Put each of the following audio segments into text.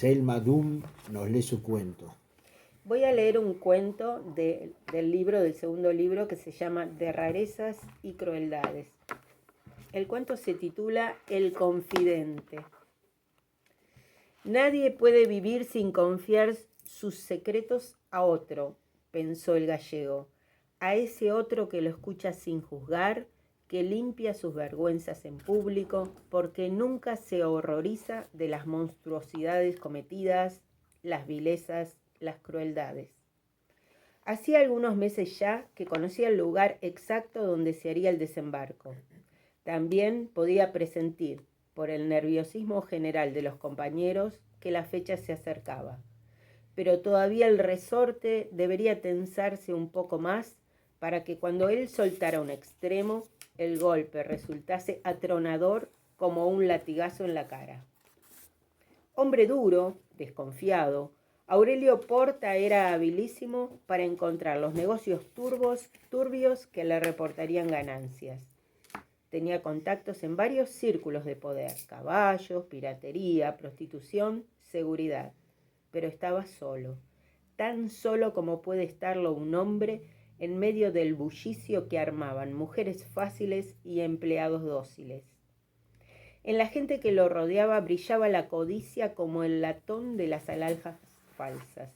Selma Dum nos lee su cuento. Voy a leer un cuento del segundo libro, que se llama De rarezas y crueldades. El cuento se titula El confidente. Nadie puede vivir sin confiar sus secretos a otro, pensó el gallego, a ese otro que lo escucha sin juzgar, que limpia sus vergüenzas en público, porque nunca se horroriza de las monstruosidades cometidas, las vilezas, las crueldades. Hacía algunos meses ya que conocía el lugar exacto donde se haría el desembarco. También podía presentir, por el nerviosismo general de los compañeros, que la fecha se acercaba. Pero todavía el resorte debería tensarse un poco más para que cuando él soltara un extremo, el golpe resultase atronador como un latigazo en la cara. Hombre duro, desconfiado, Aurelio Porta era habilísimo para encontrar los negocios turbios que le reportarían ganancias. Tenía contactos en varios círculos de poder: caballos, piratería, prostitución, seguridad. Pero estaba solo, tan solo como puede estarlo un hombre en medio del bullicio que armaban mujeres fáciles y empleados dóciles. En la gente que lo rodeaba brillaba la codicia como el latón de las alhajas falsas.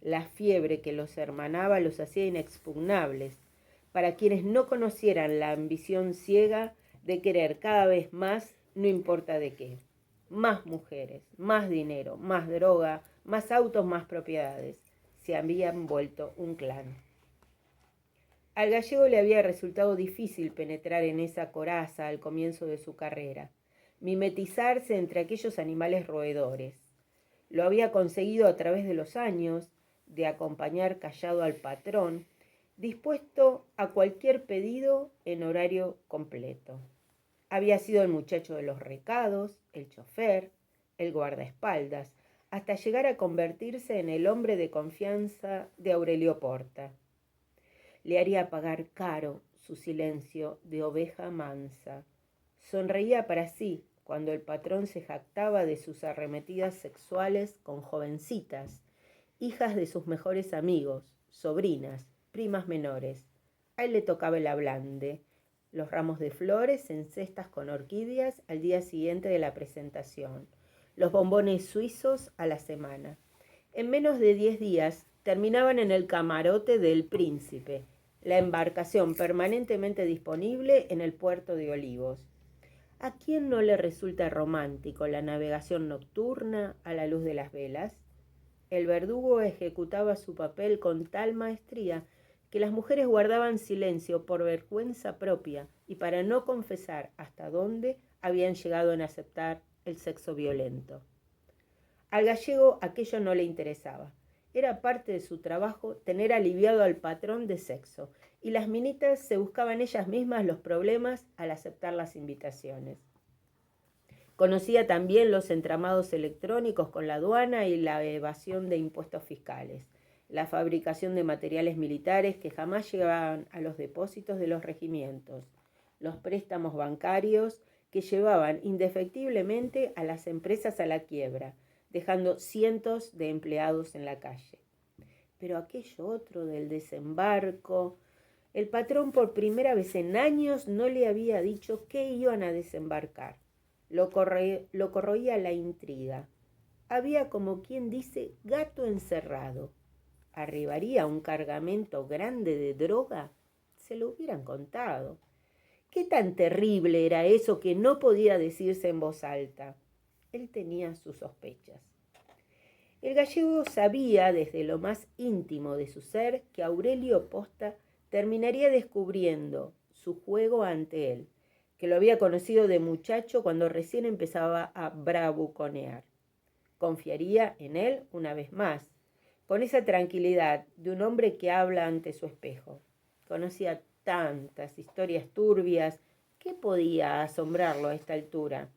La fiebre que los hermanaba los hacía inexpugnables para quienes no conocieran la ambición ciega de querer cada vez más, no importa de qué. Más mujeres, más dinero, más droga, más autos, más propiedades. Se habían vuelto un clan. Al gallego le había resultado difícil penetrar en esa coraza al comienzo de su carrera, mimetizarse entre aquellos animales roedores. Lo había conseguido a través de los años, de acompañar callado al patrón, dispuesto a cualquier pedido en horario completo. Había sido el muchacho de los recados, el chofer, el guardaespaldas, hasta llegar a convertirse en el hombre de confianza de Aurelio Porta. Le haría pagar caro su silencio de oveja mansa. Sonreía para sí cuando el patrón se jactaba de sus arremetidas sexuales con jovencitas, hijas de sus mejores amigos, sobrinas, primas menores. A él le tocaba el ablande, los ramos de flores en cestas con orquídeas al día siguiente de la presentación, los bombones suizos a la semana. En menos de 10 días terminaban en el camarote del Príncipe, la embarcación permanentemente disponible en el puerto de Olivos. ¿A quién no le resulta romántico la navegación nocturna a la luz de las velas? El verdugo ejecutaba su papel con tal maestría que las mujeres guardaban silencio por vergüenza propia y para no confesar hasta dónde habían llegado en aceptar el sexo violento. Al gallego aquello no le interesaba. Era parte de su trabajo tener aliviado al patrón de sexo, y las minitas se buscaban ellas mismas los problemas al aceptar las invitaciones. Conocía también los entramados electrónicos con la aduana y la evasión de impuestos fiscales, la fabricación de materiales militares que jamás llegaban a los depósitos de los regimientos, los préstamos bancarios que llevaban indefectiblemente a las empresas a la quiebra, dejando cientos de empleados en la calle. Pero aquello otro del desembarco, el patrón por primera vez en años no le había dicho qué iban a desembarcar. Lo corroía la intriga. Había, como quien dice, gato encerrado. ¿Arribaría un cargamento grande de droga? Se lo hubieran contado. ¿Qué tan terrible era eso que no podía decirse en voz alta? Él tenía sus sospechas. El gallego sabía desde lo más íntimo de su ser que Aurelio Porta terminaría descubriendo su juego ante él, que lo había conocido de muchacho cuando recién empezaba a bravuconear. Confiaría en él una vez más, con esa tranquilidad de un hombre que habla ante su espejo. Conocía tantas historias turbias. ¿Qué podía asombrarlo a esta altura?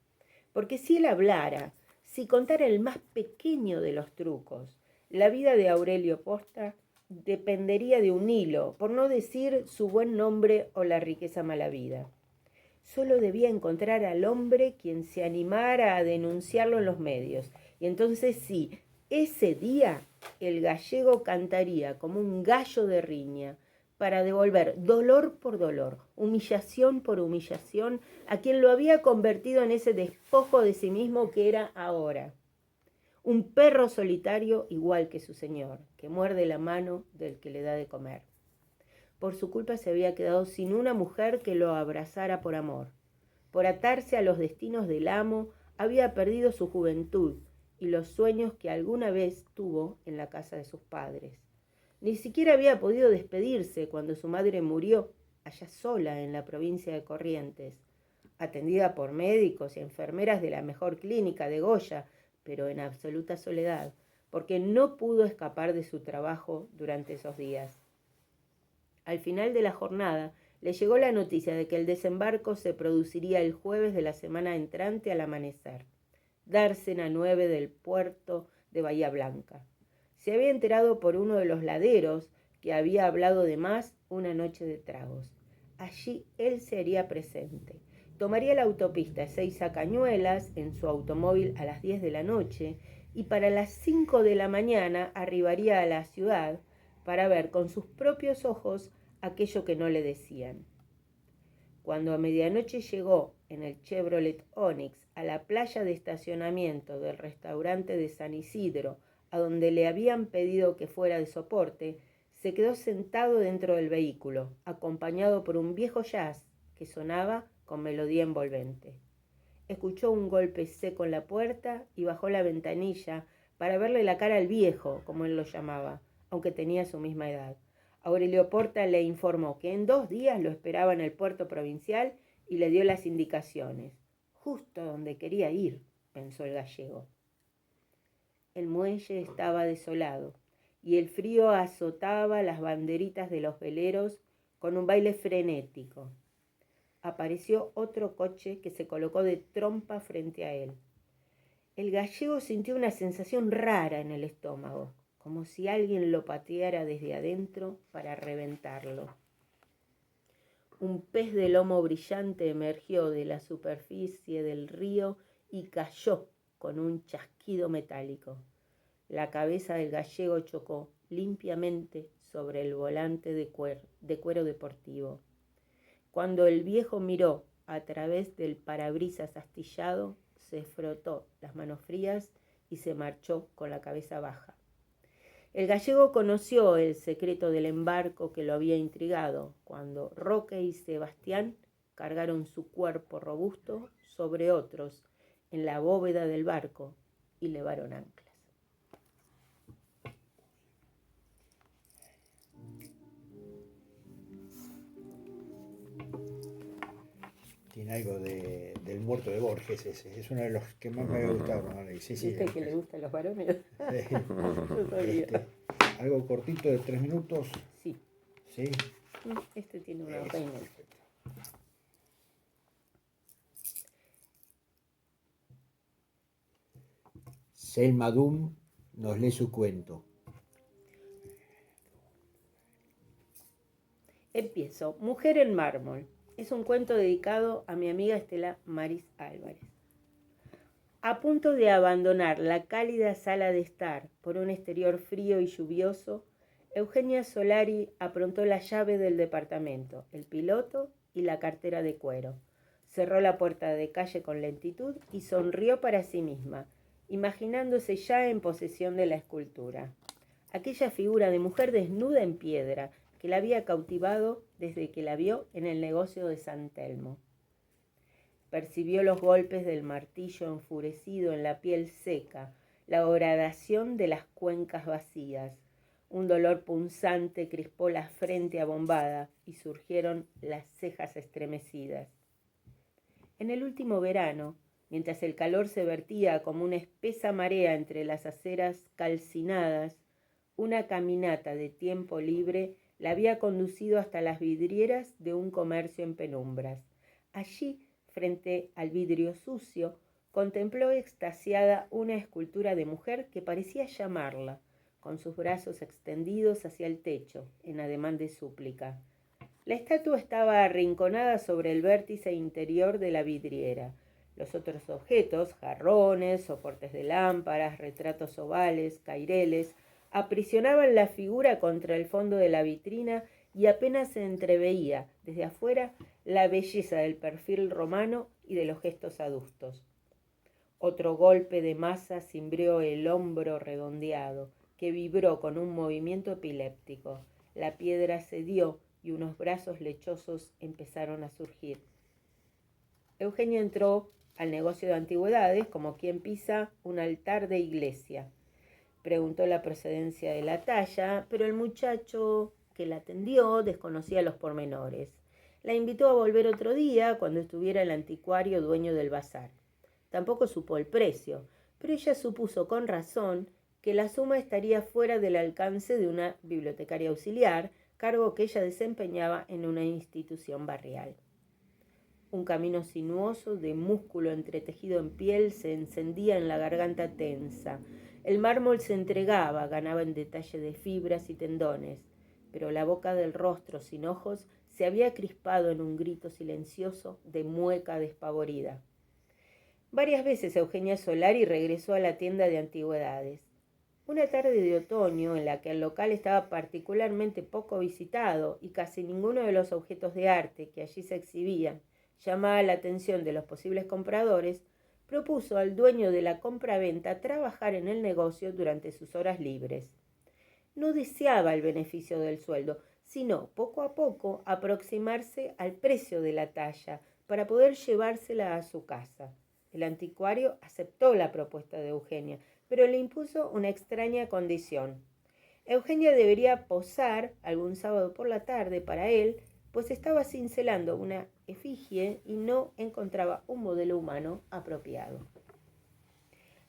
Porque si él hablara, si contara el más pequeño de los trucos, la vida de Aurelio Porta dependería de un hilo, por no decir su buen nombre o la riqueza malavida. Solo debía encontrar al hombre quien se animara a denunciarlo en los medios. Y entonces sí, ese día el gallego cantaría como un gallo de riña para devolver dolor por dolor, humillación por humillación, a quien lo había convertido en ese despojo de sí mismo que era ahora. Un perro solitario igual que su señor, que muerde la mano del que le da de comer. Por su culpa se había quedado sin una mujer que lo abrazara por amor. Por atarse a los destinos del amo, había perdido su juventud y los sueños que alguna vez tuvo en la casa de sus padres. Ni siquiera había podido despedirse cuando su madre murió, allá sola en la provincia de Corrientes, atendida por médicos y enfermeras de la mejor clínica de Goya, pero en absoluta soledad, porque no pudo escapar de su trabajo durante esos días. Al final de la jornada, le llegó la noticia de que el desembarco se produciría el jueves de la semana entrante al amanecer. Dársena 9 del puerto de Bahía Blanca. Se había enterado por uno de los laderos que había hablado de más una noche de tragos. Allí él se haría presente. Tomaría la autopista Ezeiza Cañuelas en su automóvil a las 10 de la noche y para las 5 de la mañana arribaría a la ciudad para ver con sus propios ojos aquello que no le decían. Cuando a medianoche llegó en el Chevrolet Onix a la playa de estacionamiento del restaurante de San Isidro, a donde le habían pedido que fuera de soporte, se quedó sentado dentro del vehículo, acompañado por un viejo jazz que sonaba con melodía envolvente. Escuchó un golpe seco en la puerta y bajó la ventanilla para verle la cara al viejo, como él lo llamaba, aunque tenía su misma edad. Aurelio Porta le informó que en 2 días lo esperaba en el puerto provincial y le dio las indicaciones. Justo donde quería ir, pensó el gallego. El muelle estaba desolado y el frío azotaba las banderitas de los veleros con un baile frenético. Apareció otro coche que se colocó de trompa frente a él. El gallego sintió una sensación rara en el estómago, como si alguien lo pateara desde adentro para reventarlo. Un pez de lomo brillante emergió de la superficie del río y cayó con un chasquido metálico. La cabeza del gallego chocó limpiamente sobre el volante de cuero deportivo. Cuando el viejo miró a través del parabrisas astillado, se frotó las manos frías y se marchó con la cabeza baja. El gallego conoció el secreto del embarco que lo había intrigado cuando Roque y Sebastián cargaron su cuerpo robusto sobre otros en la bóveda del barco y levaron anclas. Tiene algo del muerto de Borges ese. Es uno de los que más me ha gustado. ¿No? Sí, sí. ¿Viste que le gustan los varones? Sí. Yo sabía. Algo cortito de 3 minutos. Sí. Sí. Este tiene una reina. Selma Dum nos lee su cuento. Empiezo. Mujer en mármol. Es un cuento dedicado a mi amiga Estela Maris Álvarez. A punto de abandonar la cálida sala de estar por un exterior frío y lluvioso, Eugenia Solari aprontó la llave del departamento, el piloto y la cartera de cuero. Cerró la puerta de calle con lentitud y sonrió para sí misma, imaginándose ya en posesión de la escultura. Aquella figura de mujer desnuda en piedra que la había cautivado desde que la vio en el negocio de San Telmo. Percibió los golpes del martillo enfurecido en la piel seca, la horadación de las cuencas vacías. Un dolor punzante crispó la frente abombada y surgieron las cejas estremecidas. En el último verano, mientras el calor se vertía como una espesa marea entre las aceras calcinadas, una caminata de tiempo libre la había conducido hasta las vidrieras de un comercio en penumbras. Allí, frente al vidrio sucio, contempló extasiada una escultura de mujer que parecía llamarla, con sus brazos extendidos hacia el techo, en ademán de súplica. La estatua estaba arrinconada sobre el vértice interior de la vidriera. Los otros objetos, jarrones, soportes de lámparas, retratos ovales, caireles, aprisionaban la figura contra el fondo de la vitrina y apenas se entreveía, desde afuera, la belleza del perfil romano y de los gestos adustos. Otro golpe de masa cimbrió el hombro redondeado, que vibró con un movimiento epiléptico. La piedra cedió y unos brazos lechosos empezaron a surgir. Eugenio entró al negocio de antigüedades como quien pisa un altar de iglesia. Preguntó la procedencia de la talla, pero el muchacho que la atendió desconocía los pormenores. La invitó a volver otro día cuando estuviera el anticuario dueño del bazar. Tampoco supo el precio, pero ella supuso con razón que la suma estaría fuera del alcance de una bibliotecaria auxiliar, cargo que ella desempeñaba en una institución barrial. Un camino sinuoso de músculo entretejido en piel se encendía en la garganta tensa. El mármol se entregaba, ganaba en detalle de fibras y tendones, pero la boca del rostro sin ojos se había crispado en un grito silencioso de mueca despavorida. Varias veces Eugenia Solari regresó a la tienda de antigüedades. Una tarde de otoño, en la que el local estaba particularmente poco visitado y casi ninguno de los objetos de arte que allí se exhibían llamaba la atención de los posibles compradores, propuso al dueño de la compraventa trabajar en el negocio durante sus horas libres. No deseaba el beneficio del sueldo, sino poco a poco aproximarse al precio de la talla para poder llevársela a su casa. El anticuario aceptó la propuesta de Eugenia, pero le impuso una extraña condición. Eugenia debería posar algún sábado por la tarde para él, pues estaba cincelando una efigie y no encontraba un modelo humano apropiado.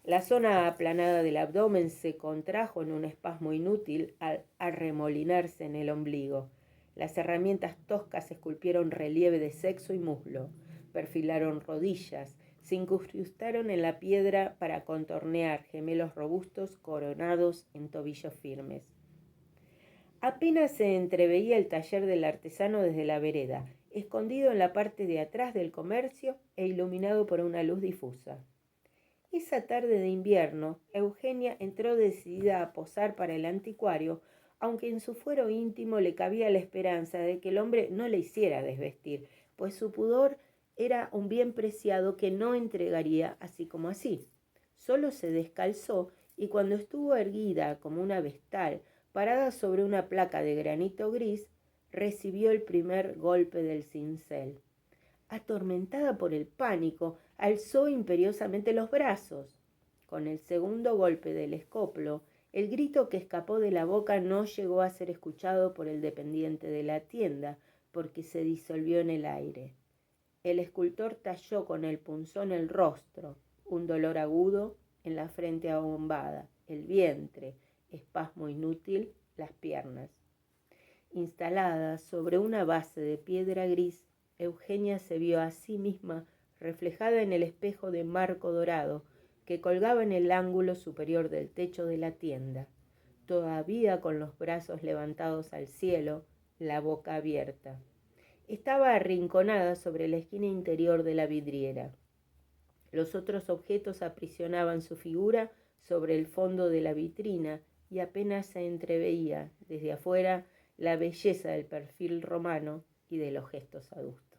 La zona aplanada del abdomen se contrajo en un espasmo inútil al arremolinarse en el ombligo. Las herramientas toscas esculpieron relieve de sexo y muslo, perfilaron rodillas, se incrustaron en la piedra para contornear gemelos robustos coronados en tobillos firmes. Apenas se entreveía el taller del artesano desde la vereda, escondido en la parte de atrás del comercio e iluminado por una luz difusa. Esa tarde de invierno, Eugenia entró decidida a posar para el anticuario, aunque en su fuero íntimo le cabía la esperanza de que el hombre no le hiciera desvestir, pues su pudor era un bien preciado que no entregaría así como así. Solo se descalzó y cuando estuvo erguida como una vestal, parada sobre una placa de granito gris, recibió el primer golpe del cincel. Atormentada por el pánico, alzó imperiosamente los brazos. Con el segundo golpe del escoplo, el grito que escapó de la boca no llegó a ser escuchado por el dependiente de la tienda, porque se disolvió en el aire. El escultor talló con el punzón el rostro, un dolor agudo en la frente abombada, el vientre, espasmo inútil, las piernas. Instalada sobre una base de piedra gris, Eugenia se vio a sí misma reflejada en el espejo de marco dorado que colgaba en el ángulo superior del techo de la tienda, todavía con los brazos levantados al cielo, la boca abierta. Estaba arrinconada sobre la esquina interior de la vidriera. Los otros objetos aprisionaban su figura sobre el fondo de la vitrina y apenas se entreveía desde afuera la belleza del perfil romano y de los gestos adustos.